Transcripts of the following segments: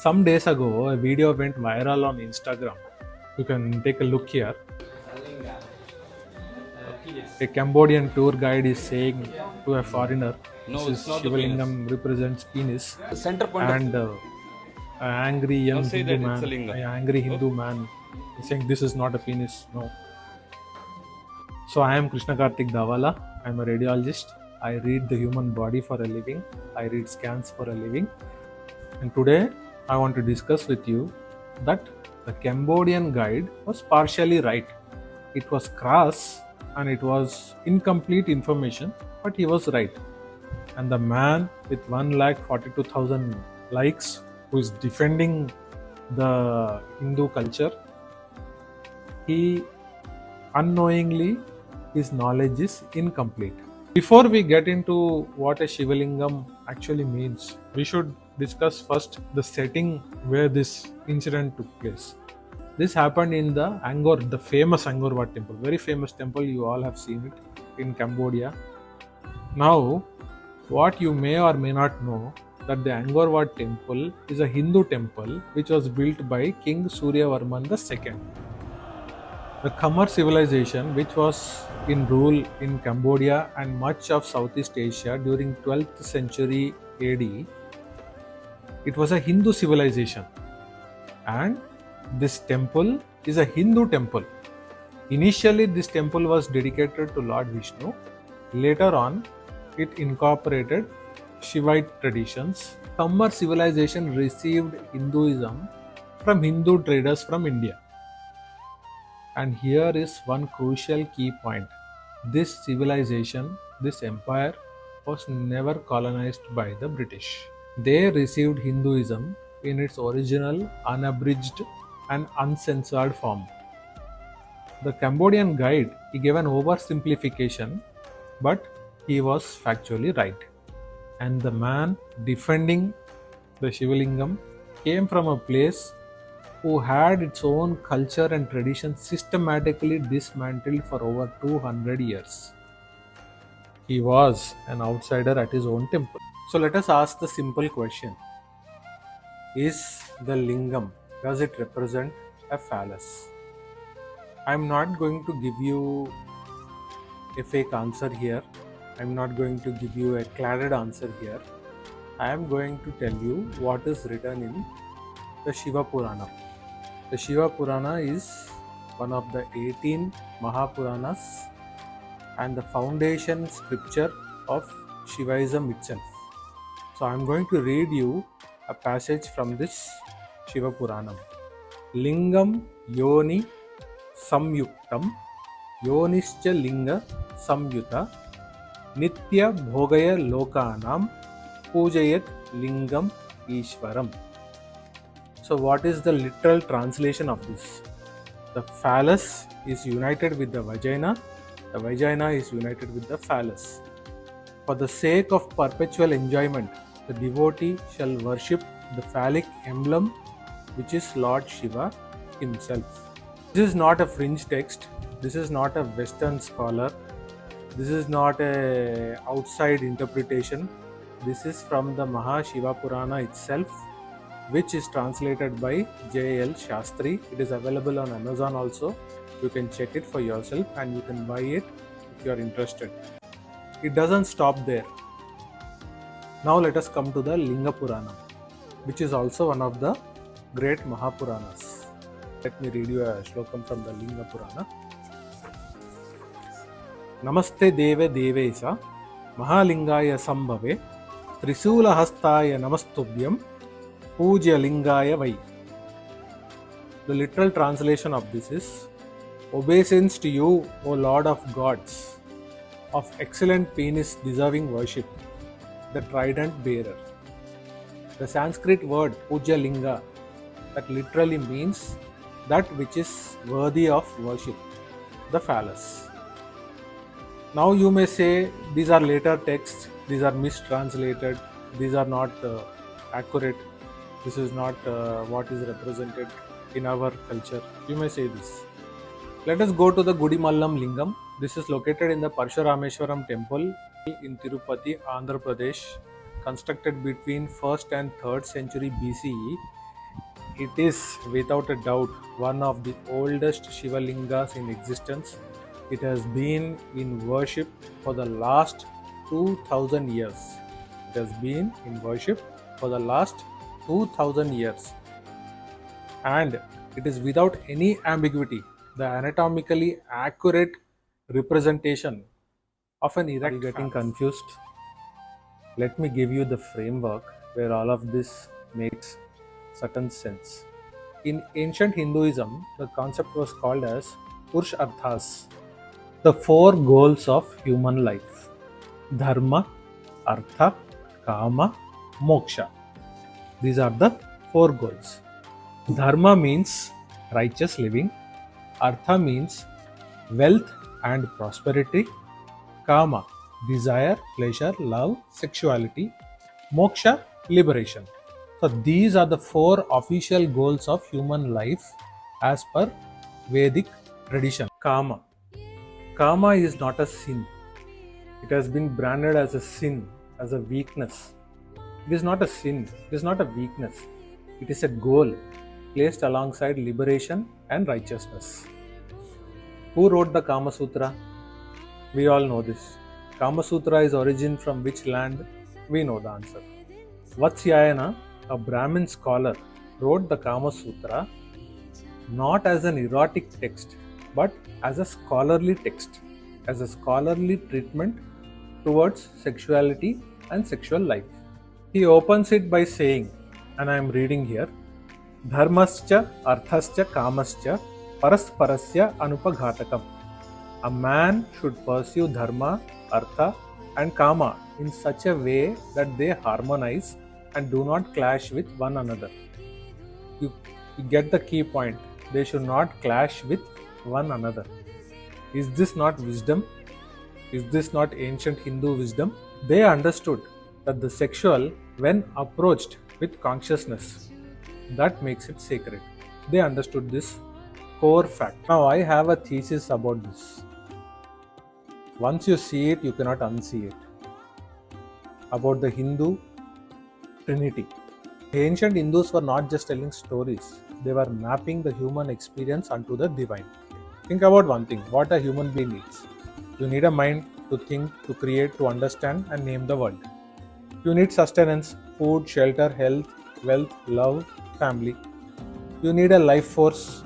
Some days ago, a video went viral on Instagram. You can take a look here. A Cambodian tour guide is saying to a foreigner, No, this it's is not the penis. Shivalingam represents penis, The center point and an angry young say Hindu that it's a man, linga. an angry Hindu man, is saying this is not a penis. No. So I am Karthik Davala. I am a radiologist. I read the human body for a living. I read scans for a living. And today I want to discuss with you that the Cambodian guide was partially right. It was crass and it was incomplete information, but he was right. And the man with 1,42,000 likes who is defending the Hindu culture, he unknowingly his knowledge is incomplete. Before we get into what a Shivalingam actually means, we should discuss first the setting where this incident took place. This happened in the Angkor, the famous Angkor Wat temple, very famous temple. You all have seen it in Cambodia. Now, what you may or may not know that the Angkor Wat temple is a Hindu temple which was built by King Suryavarman II. The Khmer civilization, which was in rule in Cambodia and much of Southeast Asia during 12th century AD, it was a Hindu civilization, and this temple is a Hindu temple. Initially, this temple was dedicated to Lord Vishnu. Later on, it incorporated Shivite traditions. Khmer civilization received Hinduism from Hindu traders from India. And here is one crucial key point. This civilization, this empire, was never colonized by the British. They received Hinduism in its original, unabridged, and uncensored form. The Cambodian guide, he gave an oversimplification, but he was factually right. And the man defending the Shivalingam came from a place who had its own culture and tradition systematically dismantled for over 200 years. He was an outsider at his own temple. So let us ask the simple question. Is the lingam, does it represent a phallus? I am not going to give you a fake answer here. I am not going to give you a cladded answer here. I am going to tell you what is written in the Shiva Purana. The Shiva Purana is one of the 18 Mahapuranas and the foundation scripture of Shivaism itself. So I am going to read you a passage from this Shiva Purana. Lingam yoni samyuktam yonischa linga samyuta nitya bhogaya lokanam pujayat lingam ishwaram. So what is the literal translation of this? The phallus is united with the vagina is united with the phallus. For the sake of perpetual enjoyment, the devotee shall worship the phallic emblem, which is Lord Shiva himself. This is not a fringe text, this is not a Western scholar, this is not a outside interpretation, this is from the Shiva Purana itself, which is translated by J.L. Shastri. It is available on Amazon also. You can check it for yourself and you can buy it if you are interested. It doesn't stop there. Now let us come to the Linga Purana, which is also one of the great Mahapuranas. Let me read you a shlokam from the Linga Purana. Namaste Deve Devesa Mahalingaya Sambhave Trisula Hastaya Namastubhyam Pujya Lingaya Vai. The literal translation of this is: obeisance to you, O Lord of gods, of excellent penis deserving worship, the trident bearer. The Sanskrit word Pujya Linga, that literally means that which is worthy of worship, the phallus. Now you may say these are later texts, these are mistranslated, these are not accurate, this is not what is represented in our culture. You may say this. Let us go to the Gudimallam Lingam. This is located in the Parshurameshwaram temple in Tirupati, Andhra Pradesh, constructed between 1st and 3rd century BCE. It is without a doubt one of the oldest Shivalingas in existence. It has been in worship for the last 2000 years. It has been in worship for the last 2000 years. And it is without any ambiguity the anatomically accurate representation of an erect. Are you getting confused? Let me give you the framework where all of this makes certain sense. In ancient Hinduism, the concept was called as Purusharthas, the four goals of human life: Dharma, Artha, Kama, Moksha. These are the four goals. Dharma means righteous living, Artha means wealth and prosperity, Kama, desire, pleasure, love, sexuality, Moksha, liberation. So these are the four official goals of human life as per Vedic tradition. Kama. Kama is not a sin. It has been branded as a sin, as a weakness. It is not a sin. It is not a weakness. It is a goal placed alongside liberation and righteousness. Who wrote the Kama Sutra? We all know this. Kama Sutra is origin from which land? We know the answer. Vatsyayana, a Brahmin scholar, wrote the Kama Sutra not as an erotic text but as a scholarly text, as a scholarly treatment towards sexuality and sexual life. He opens it by saying, and I am reading here, Dharmascha, Arthascha, Kamascha, Parasparasya Anupaghatakam. A man should pursue Dharma, Artha, and Kama in such a way that they harmonize and do not clash with one another. You get the key point. They should not clash with one another. Is this not wisdom? Is this not ancient Hindu wisdom? They understood that the sexual, when approached with consciousness, that makes it sacred. They understood this core fact. Now I have a thesis about this. Once you see it, you cannot unsee it. About the Hindu Trinity. The ancient Hindus were not just telling stories, they were mapping the human experience onto the divine. Think about one thing, what a human being needs. You need a mind to think, to create, to understand and name the world. You need sustenance, food, shelter, health, wealth, love, family. You need a life force,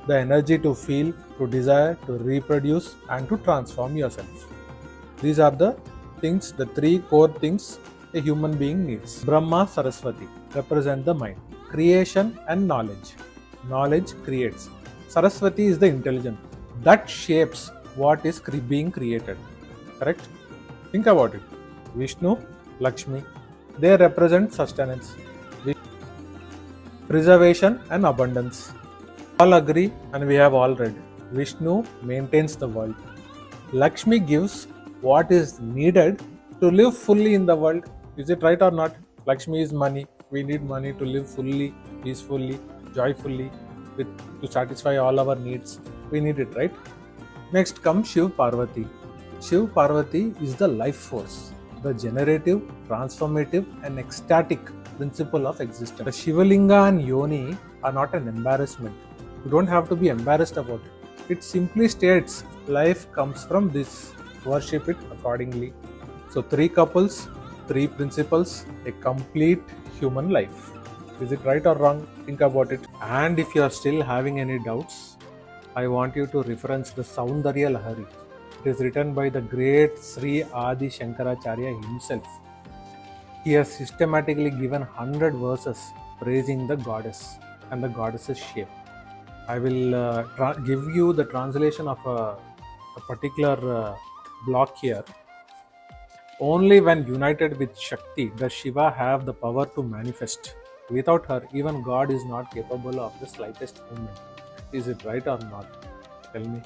the energy to feel, to desire, to reproduce and to transform yourself. These are the things, the three core things a human being needs. Brahma-Saraswati represent the mind. Creation and knowledge. Knowledge creates. Saraswati is the intelligence that shapes what is being created. Correct? Think about it. Vishnu-Lakshmi, they represent sustenance, preservation and abundance. All agree and we have all read. Vishnu maintains the world. Lakshmi gives what is needed to live fully in the world. Is it right or not? Lakshmi is money. We need money to live fully, peacefully, joyfully, to satisfy all our needs. We need it, right? Next comes Shiva Parvati. Shiva Parvati is the life force, the generative, transformative and ecstatic principle of existence. The Shivalinga and Yoni are not an embarrassment. You don't have to be embarrassed about it. It simply states life comes from this. Worship it accordingly. So 3 couples, 3 principles, a complete human life. Is it right or wrong? Think about it. And if you are still having any doubts, I want you to reference the Soundarya Lahari. It is written by the great Sri Adi Shankaracharya himself. He has systematically given 100 verses praising the goddess and the goddess's shape. I will give you the translation of a particular block here. Only when united with Shakti does Shiva have the power to manifest. Without her, even God is not capable of the slightest movement. Is it right or not? Tell me.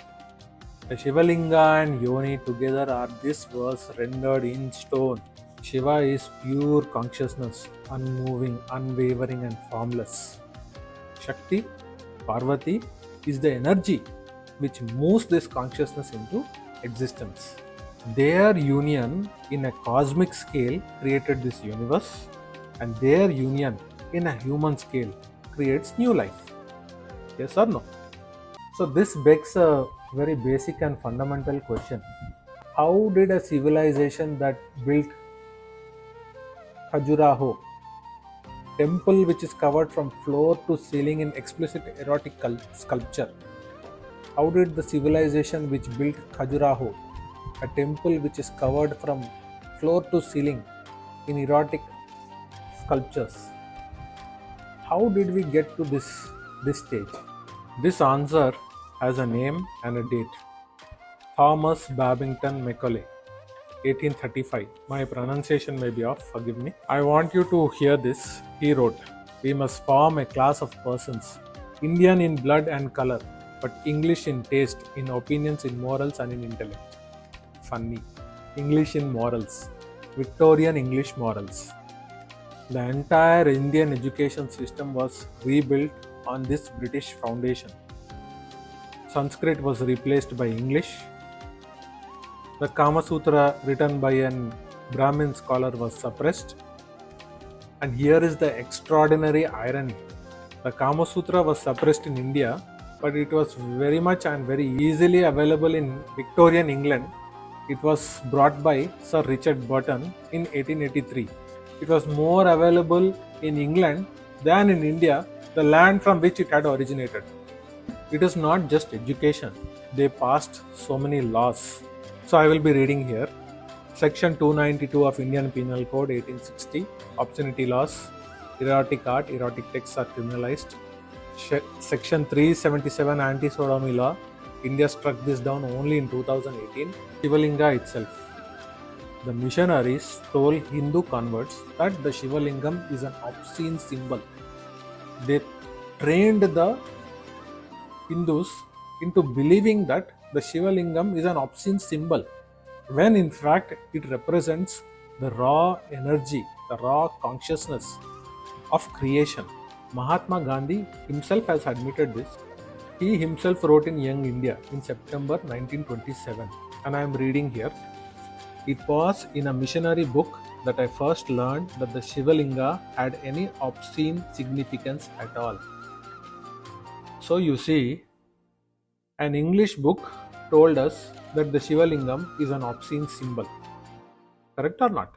The Shivalinga and Yoni together are this verse rendered in stone. Shiva is pure consciousness, unmoving, unwavering and formless. Shakti, Parvati, is the energy which moves this consciousness into existence. Their union in a cosmic scale created this universe, and their union in a human scale creates new life. Yes or no? So this begs a very basic and fundamental question. How did a civilization that built Khajuraho temple, which is covered from floor to ceiling in explicit erotic sculpture, how did the civilization which built Khajuraho, a temple which is covered from floor to ceiling in erotic sculptures, how did we get to this stage? This answer has a name and a date. Thomas Babington Macaulay, 1835. My pronunciation may be off, forgive me. I want you to hear this. He wrote, "We must form a class of persons, Indian in blood and color, but English in taste, in opinions, in morals, and in intellect." Funny. English in morals. Victorian English morals. The entire Indian education system was rebuilt on this British foundation. Sanskrit was replaced by English. The Kama Sutra written by an Brahmin scholar was suppressed. And here is the extraordinary irony. The Kama Sutra was suppressed in India, but it was very much and very easily available in Victorian England. It was brought by Sir Richard Burton in 1883. It was more available in England than in India, the land from which it had originated. It is not just education. They passed so many laws. So I will be reading here. Section 292 of Indian Penal Code 1860, obscenity laws, erotic art, erotic texts are criminalized. Section 377 anti-sodomy law, India struck this down only in 2018. Shivalinga itself. The missionaries told Hindu converts that the Shivalingam is an obscene symbol. They trained the Hindus into believing that the Shivalingam is an obscene symbol, when in fact it represents the raw energy, the raw consciousness of creation. Mahatma Gandhi himself has admitted this. He himself wrote in Young India in September 1927, and I am reading here. It was in a missionary book that I first learned that the Shivalinga had any obscene significance at all. So you see, an English book told us that the Shivalingam is an obscene symbol. Correct or not?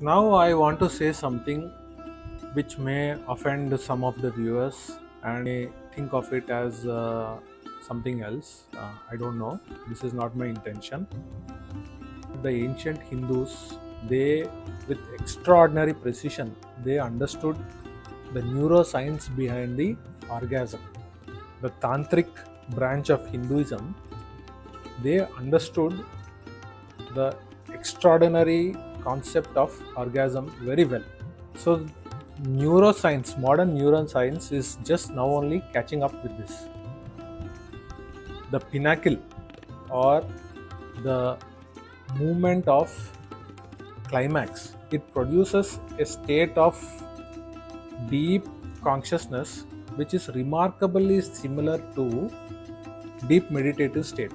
Now I want to say something which may offend some of the viewers and may think of it as something else. I don't know. This is not my intention. The ancient Hindus, they, with extraordinary precision, they understood the neuroscience behind the orgasm. The Tantric branch of Hinduism, they understood the extraordinary concept of orgasm very well. So neuroscience, modern neuroscience is just now only catching up with this. The pinnacle or the movement of climax, it produces a state of deep consciousness which is remarkably similar to deep meditative state.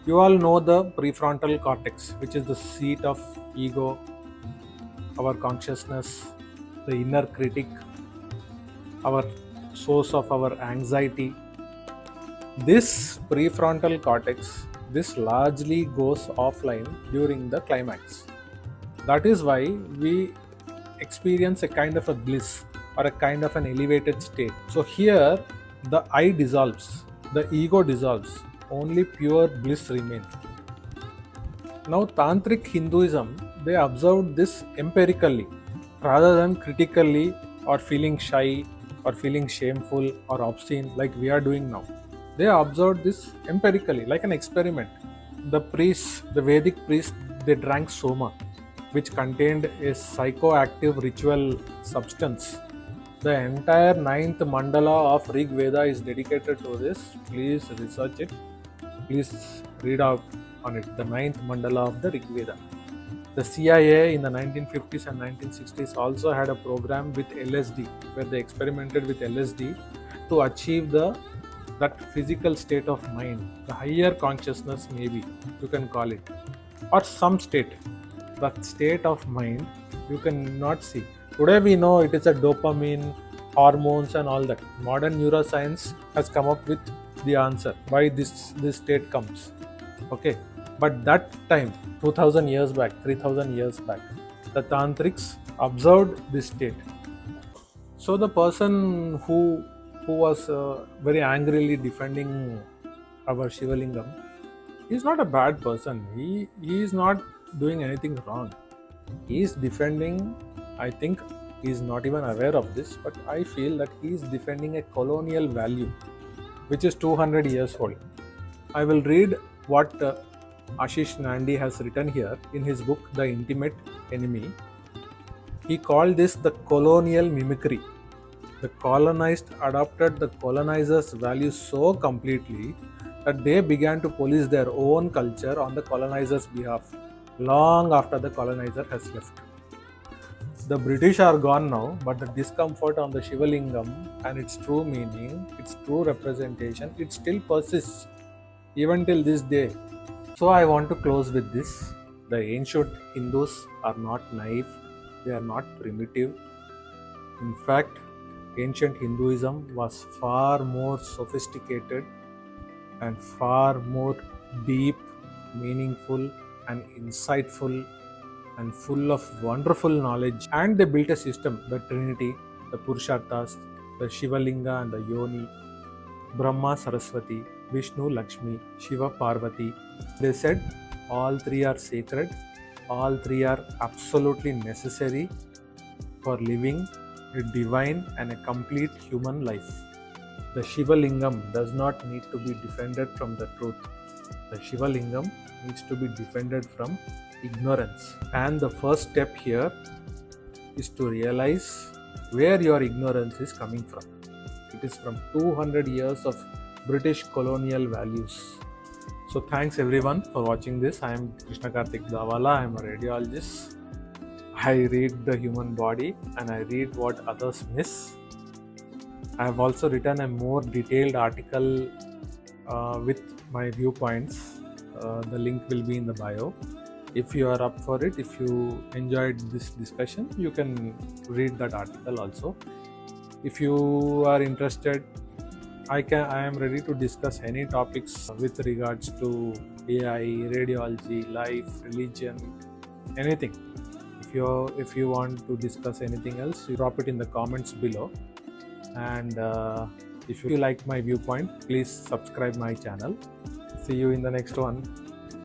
You all know the prefrontal cortex, which is the seat of ego, our consciousness, the inner critic, our source of our anxiety. This prefrontal cortex, this largely goes offline during the climax. That is why we experience a kind of a bliss or a kind of an elevated state. So here the I dissolves, the ego dissolves, only pure bliss remains. Now Tantric Hinduism, they observed this empirically rather than critically or feeling shy or feeling shameful or obscene like we are doing now. They observed this empirically like an experiment. The priests, the Vedic priests, they drank soma, which contained a psychoactive ritual substance. The entire 9th mandala of Rig Veda is dedicated to this. Please research it. Please read out on it. The 9th mandala of the Rig Veda. The CIA in the 1950s and 1960s also had a program with LSD, where they experimented with LSD to achieve that physical state of mind, the higher consciousness maybe, you can call it, or some state. That state of mind you cannot see. Today we know it is a dopamine hormones and all that. Modern neuroscience has come up with the answer why this state comes. Okay, but that time, 2000 years back, 3000 years back, the tantrics observed this state. So the person who was very angrily defending our Shivalingam, he's not a bad person. He is not doing anything wrong. He is defending, I think he is not even aware of this, but I feel that he is defending a colonial value which is 200 years old. I will read what Ashish Nandi has written here in his book The Intimate Enemy. He called this the colonial mimicry. The colonized adopted the colonizers' values so completely that they began to police their own culture on the colonizers' behalf long after the colonizer has left. The British are gone now, but the discomfort on the Shivalingam and its true meaning, its true representation, it still persists even till this day. So I want to close with this. The ancient Hindus are not naive, they are not primitive. In fact, ancient Hinduism was far more sophisticated and far more deep, meaningful and insightful and full of wonderful knowledge. And they built a system, the Trinity, the Purusharthas, the Shivalinga and the Yoni, Brahma-Saraswati, Vishnu-Lakshmi, Shiva-Parvati. They said all three are sacred, all three are absolutely necessary for living a divine and a complete human life. The Shivalingam does not need to be defended from the truth. The Shivalingam needs to be defended from ignorance. And the first step here is to realize where your ignorance is coming from. It is from 200 years of British colonial values. So thanks everyone for watching this. I am Karthik Davala. I am a radiologist. I read the human body and I read what others miss. I have also written a more detailed article with my viewpoints. The link will be in the bio. If you are up for it, if you enjoyed this discussion, you can read that article also. If you are interested, I am ready to discuss any topics with regards to AI, radiology, life, religion, anything. If you want to discuss anything else, you drop it in the comments below. And if you like my viewpoint, please subscribe my channel. See you in the next one.